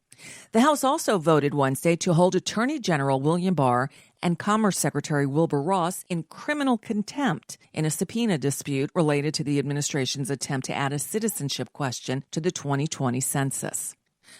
The House also voted Wednesday to hold Attorney General William Barr and Commerce Secretary Wilbur Ross in criminal contempt in a subpoena dispute related to the administration's attempt to add a citizenship question to the 2020 census.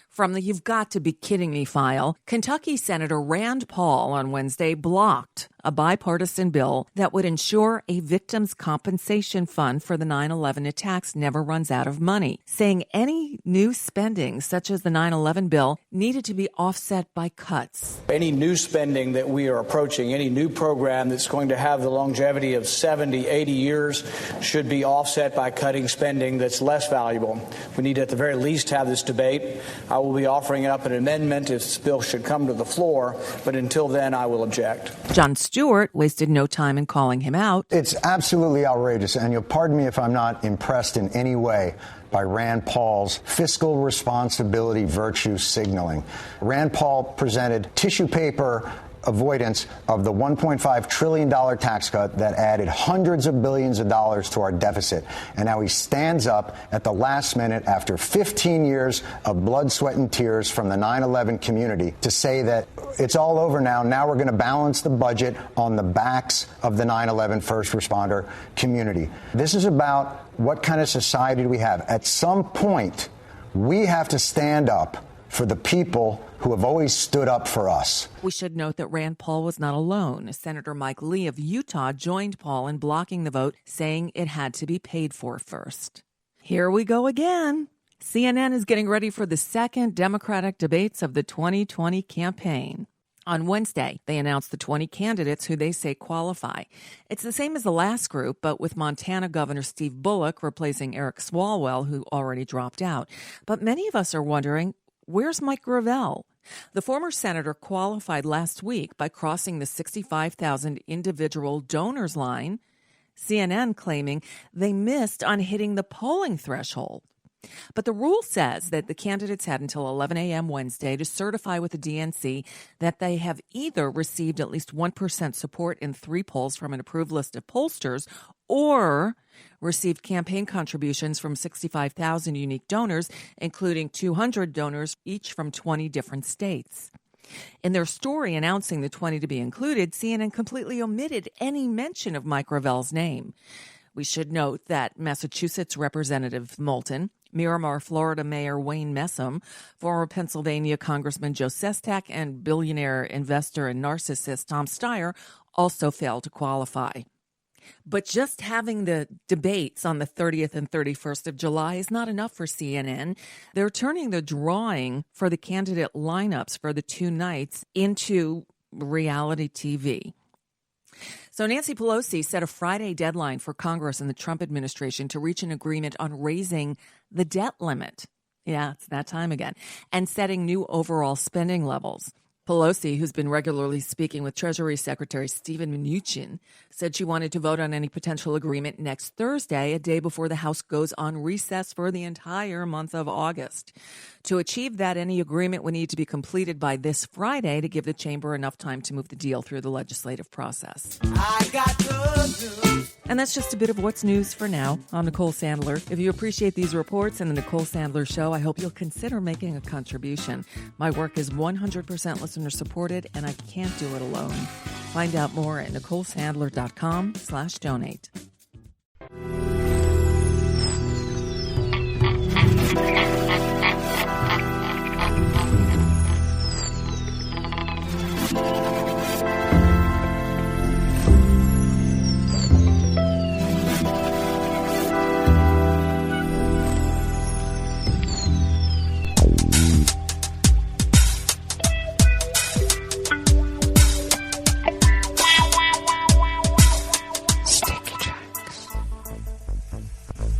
From the "you've got to be kidding me" file, Kentucky Senator Rand Paul on Wednesday blocked a bipartisan bill that would ensure a victims' compensation fund for the 9/11 attacks never runs out of money, saying any new spending, such as the 9/11 bill, needed to be offset by cuts. Any new spending that we are approaching, any new program that's going to have the longevity of 70, 80 years, should be offset by cutting spending that's less valuable. We need to, at the very least, have this debate. I will be offering up an amendment if this bill should come to the floor, but until then, I will object. Jon Stewart wasted no time in calling him out. It's absolutely outrageous, and you'll pardon me if I'm not impressed in any way by Rand Paul's fiscal responsibility virtue signaling. Rand Paul presented tissue paper avoidance of the $1.5 trillion tax cut that added hundreds of billions of dollars to our deficit. And now he stands up at the last minute after 15 years of blood, sweat, and tears from the 9/11 community to say that it's all over now. Now we're going to balance the budget on the backs of the 9/11 first responder community. This is about what kind of society do we have. At some point, we have to stand up for the people who have always stood up for us. We should note that Rand Paul was not alone. Senator Mike Lee of Utah joined Paul in blocking the vote, saying it had to be paid for first. Here we go again. CNN is getting ready for the second Democratic debates of the 2020 campaign. On Wednesday, they announced the 20 candidates who they say qualify. It's the same as the last group, but with Montana Governor Steve Bullock replacing Eric Swalwell, who already dropped out. But many of us are wondering, where's Mike Gravel? The former senator qualified last week by crossing the 65,000 individual donors line, CNN claiming they missed on hitting the polling threshold. But the rule says that the candidates had until 11 a.m. Wednesday to certify with the DNC that they have either received at least 1% support in 3 polls from an approved list of pollsters or received campaign contributions from 65,000 unique donors, including 200 donors each from 20 different states. In their story announcing the 20 to be included, CNN completely omitted any mention of Mike Gravel's name. We should note that Massachusetts Representative Moulton, Miramar, Florida Mayor Wayne Messam, former Pennsylvania Congressman Joe Sestak, and billionaire investor and narcissist Tom Steyer also failed to qualify. But just having the debates on the 30th and 31st of July is not enough for CNN. They're turning the drawing for the candidate lineups for the 2 nights into reality TV. So Nancy Pelosi set a Friday deadline for Congress and the Trump administration to reach an agreement on raising the debt limit. Yeah, it's that time again. And setting new overall spending levels. Pelosi, who's been regularly speaking with Treasury Secretary Steven Mnuchin, said she wanted to vote on any potential agreement next Thursday, a day before the House goes on recess for the entire month of August. To achieve that, any agreement would need to be completed by this Friday to give the chamber enough time to move the deal through the legislative process. I got good news. And that's just a bit of what's news for now. I'm Nicole Sandler. If you appreciate these reports and the Nicole Sandler Show, I hope you'll consider making a contribution. My work is 100% listener supported, and I can't do it alone. Find out more at NicoleSandler.com/donate.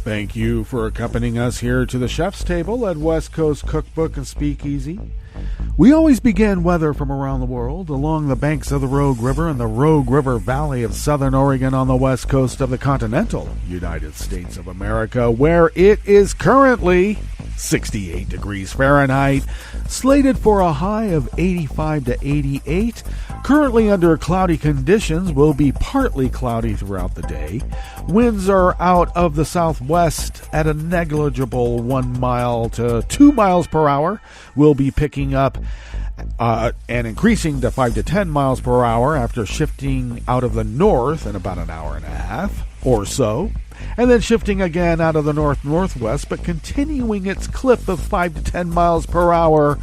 Thank you for accompanying us here to the chef's table at West Coast Cookbook and Speakeasy. We always begin weather from around the world along the banks of the Rogue River and the Rogue River Valley of southern Oregon on the west coast of the continental United States of America, where it is currently 68 degrees Fahrenheit, slated for a high of 85 to 88. Currently under cloudy conditions, will be partly cloudy throughout the day. Winds are out of the southwest at a negligible 1 mile to 2 miles per hour. Will be picking up and increasing to 5 to 10 miles per hour after shifting out of the north in about an hour and a half or so, and then shifting again out of the north-northwest, but continuing its clip of 5 to 10 miles per hour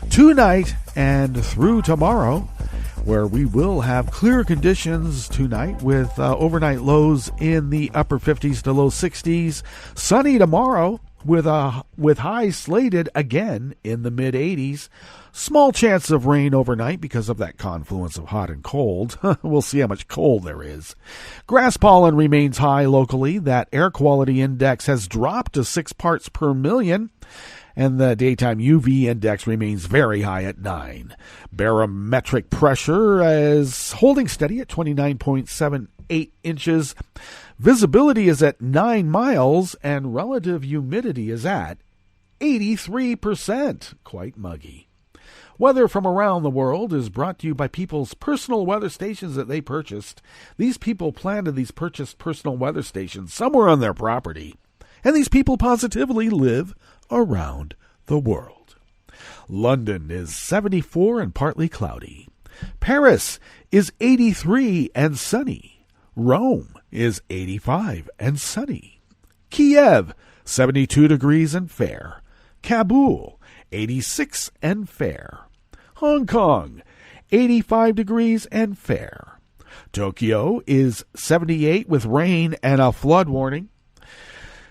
tonight and through tomorrow, where we will have clear conditions tonight with overnight lows in the upper 50s to low 60s. Sunny tomorrow with highs slated again in the mid-80s. Small chance of rain overnight because of that confluence of hot and cold. We'll see how much cold there is. Grass pollen remains high locally. That air quality index has dropped to 6 parts per million. And the daytime UV index remains very high at 9. Barometric pressure is holding steady at 29.78 inches. Visibility is at 9 miles, and relative humidity is at 83%. Quite muggy. Weather from around the world is brought to you by people's personal weather stations that they purchased. These people planted these purchased personal weather stations somewhere on their property, and these people positively live around the world. London is 74 and partly cloudy. Paris is 83 and sunny. Rome is 85 and sunny. Kiev, 72 degrees and fair. Kabul, 86 and fair. Hong Kong, 85 degrees and fair. Tokyo is 78 with rain and a flood warning.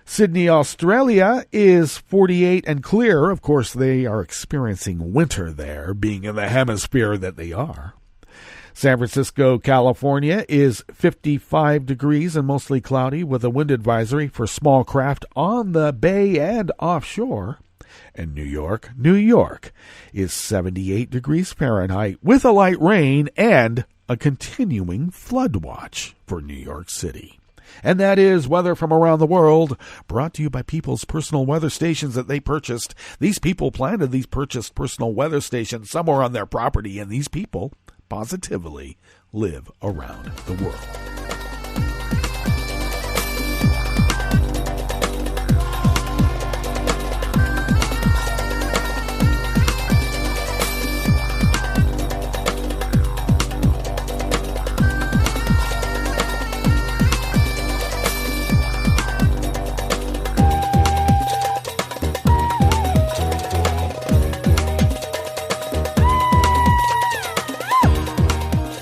Sydney, Australia is 48 and clear. Of course, they are experiencing winter there, being in the hemisphere that they are. San Francisco, California is 55 degrees and mostly cloudy with a wind advisory for small craft on the bay and offshore. And New York is 78 degrees Fahrenheit with a light rain and a continuing flood watch for New York City. And that is weather from around the world, brought to you by people's personal weather stations that they purchased. These people planted these purchased personal weather stations somewhere on their property, and these people positively live around the world.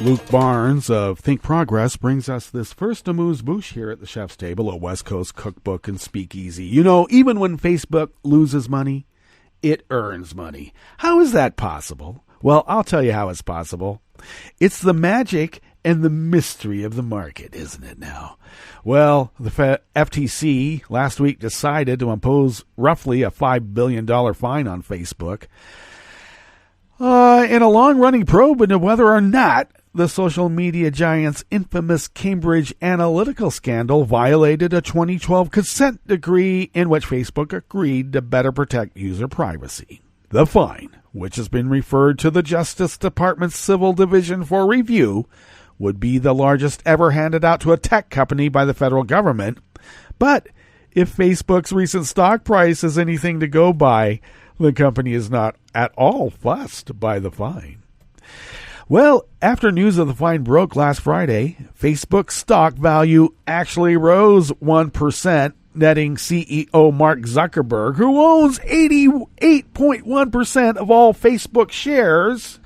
Luke Barnes of Think Progress brings us this first amuse-bouche here at the chef's table at West Coast Cookbook and Speakeasy. You know, even when Facebook loses money, it earns money. How is that possible? Well, I'll tell you how it's possible. It's the magic and the mystery of the market, isn't it now? Well, the FTC last week decided to impose roughly a $5 billion fine on Facebook in a long-running probe into whether or not the social media giant's infamous Cambridge Analytica scandal violated a 2012 consent decree in which Facebook agreed to better protect user privacy. The fine, which has been referred to the Justice Department's Civil Division for review, would be the largest ever handed out to a tech company by the federal government. But if Facebook's recent stock price is anything to go by, the company is not at all fussed by the fine. Well, after news of the fine broke last Friday, Facebook's stock value actually rose 1%, netting CEO Mark Zuckerberg, who owns 88.1% of all Facebook shares,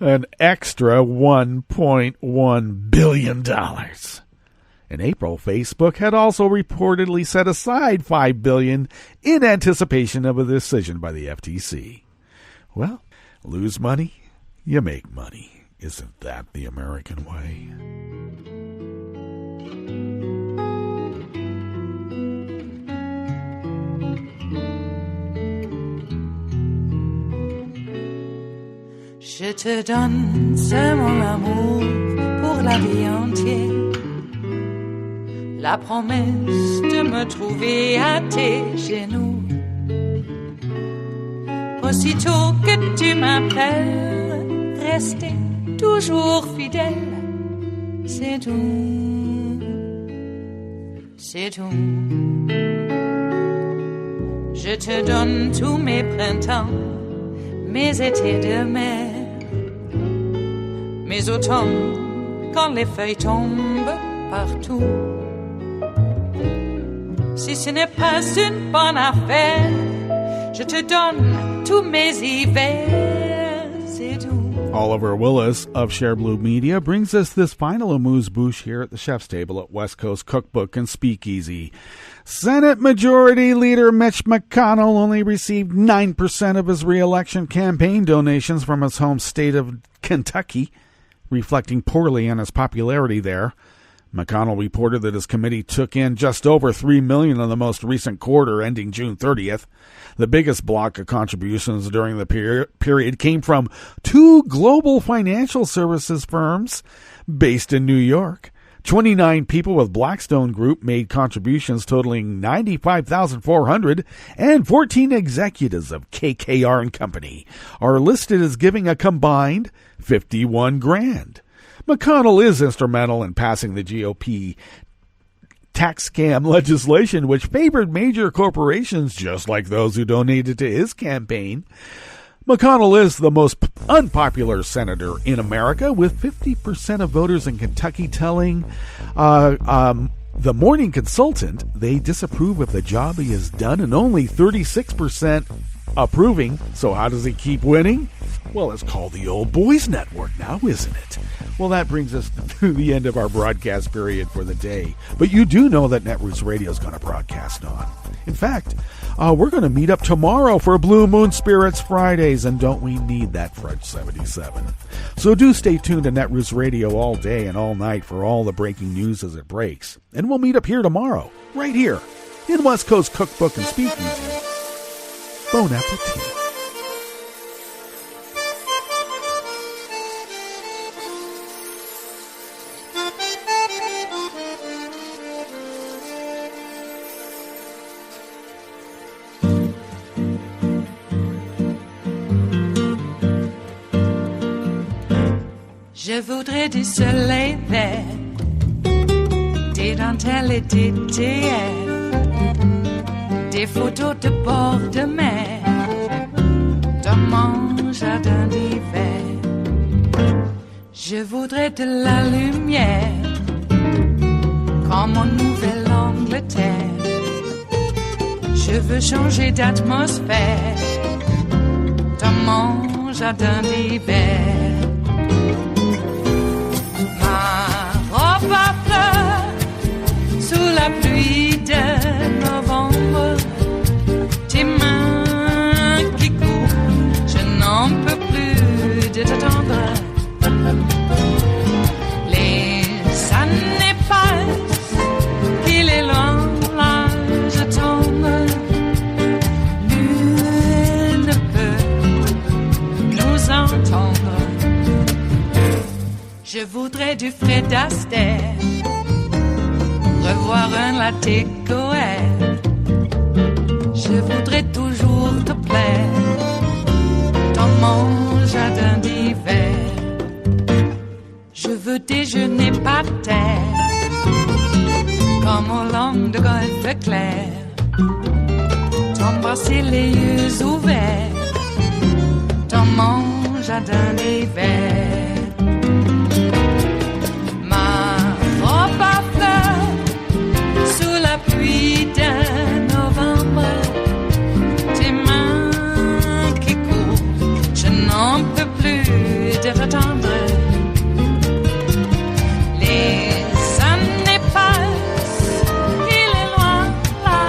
an extra $1.1 billion. In April, Facebook had also reportedly set aside $5 billion in anticipation of a decision by the FTC. Well, lose money, you make money. Isn't that the American way? Je te donne c'est mon amour pour la vie entière. La promesse de me trouver à tes genoux. Aussitôt que tu m'appelles, rester toujours fidèle. C'est tout, c'est tout. Je te donne tous mes printemps, mes étés de mer, mes automnes quand les feuilles tombent partout. Si ce n'est pas une bonne affaire, je te donne tous mes hivers, c'est tout. Oliver Willis of Share Blue Media brings us this final amuse-bouche here at the chef's table at West Coast Cookbook and Speakeasy. Senate Majority Leader Mitch McConnell only received 9% of his re-election campaign donations from his home state of Kentucky, reflecting poorly on his popularity there. McConnell reported that his committee took in just over $3 million in the most recent quarter, ending June 30th. The biggest block of contributions during the period came from two global financial services firms based in New York. 29 people with Blackstone Group made contributions totaling $95,400, and 14 executives of KKR and Company are listed as giving a combined $51,000. McConnell is instrumental in passing the GOP tax scam legislation, which favored major corporations just like those who donated to his campaign. McConnell is the most unpopular senator in America, with 50% of voters in Kentucky telling the Morning Consultant they disapprove of the job he has done, and only 36% approving. So how does he keep winning? Well, it's called the Old Boys Network now, isn't it? Well, that brings us to the end of our broadcast period for the day. But you do know that Netroots Radio is going to broadcast on. In fact, we're going to meet up tomorrow for Blue Moon Spirits Fridays, and don't we need that French 77? So do stay tuned to Netroots Radio all day and all night for all the breaking news as it breaks. And we'll meet up here tomorrow, right here, in West Coast Cookbook and Speakeasy. Bon appetit. Je voudrais du soleil vert, des dentelles et des théâtres, des photos de bord de mer, dans mon jardin d'hiver. Je voudrais de la lumière, comme en Nouvelle-Angleterre. Je veux changer d'atmosphère, dans mon jardin d'hiver. pluie de novembre, tes mains qui courent, je n'en peux plus de t'attendre. Les années passent, qu'il est loin, là je tombe. Nul ne peut nous entendre. Je voudrais du Fred Astaire, revoir un latte Goël. Je voudrais toujours te plaire dans mon jardin d'hiver. Je veux déjeuner par terre comme au long de golfe clair, t'embrasser les yeux ouverts dans mon jardin d'hiver. Pluie de novembre, tes mains qui courent, je n'en peux plus de t'attendre. Les années passent, il est loin, là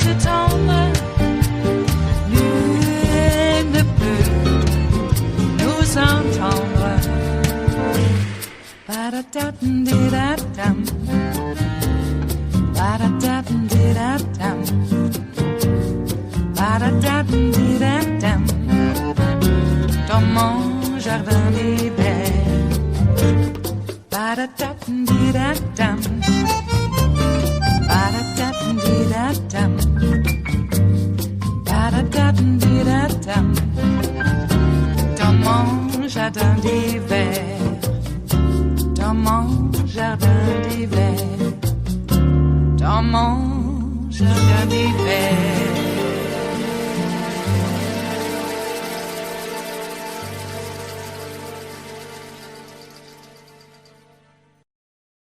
je tombe. Nul ne peut nous entendre. Ba-da-da-dum-di-da-dum. Ba-da-da-dum-di-da-dum. Ba-da-da-dum-di-da-dum. Dans mon jardin d'hiver. Ba-da-da-dum-di-da-dum. Ba-da-da-dum-di-da-dum. Ba-da-da-dum-di-da-dum. Dans mon jardin d'hiver. Dans mon jardin d'hiver. Dans mon jardin d'hiver.